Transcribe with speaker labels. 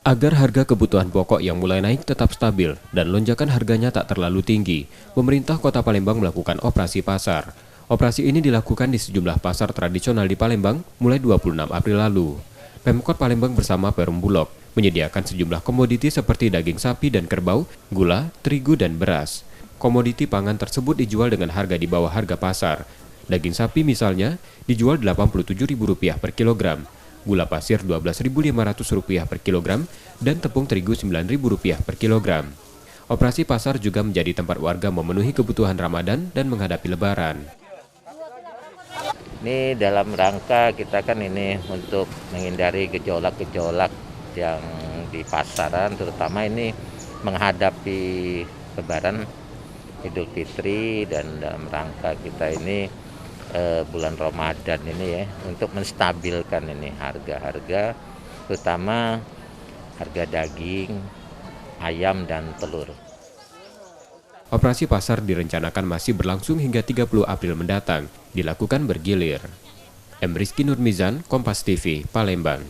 Speaker 1: Agar harga kebutuhan pokok yang mulai naik tetap stabil dan lonjakan harganya tak terlalu tinggi, pemerintah Kota Palembang melakukan operasi pasar. Operasi ini dilakukan di sejumlah pasar tradisional di Palembang mulai 26 April lalu. Pemkot Palembang bersama Perum Bulog menyediakan sejumlah komoditi seperti daging sapi dan kerbau, gula, terigu, dan beras. Komoditi pangan tersebut dijual dengan harga di bawah harga pasar. Daging sapi misalnya dijual Rp87.000 per kilogram, gula pasir Rp12.500 per kilogram, dan tepung terigu Rp9.000 per kilogram. Operasi pasar juga menjadi tempat warga memenuhi kebutuhan Ramadan dan menghadapi Lebaran.
Speaker 2: Ini dalam rangka kita kan ini untuk menghindari gejolak-gejolak yang di pasaran, terutama ini menghadapi Lebaran Idul Fitri, dan dalam rangka kita ini bulan Ramadan ini ya, untuk menstabilkan ini harga-harga, terutama harga daging, ayam, dan telur.
Speaker 1: Operasi pasar direncanakan masih berlangsung hingga 30 April mendatang, dilakukan bergilir. M. Rizky Nurmizan, Kompas TV, Palembang.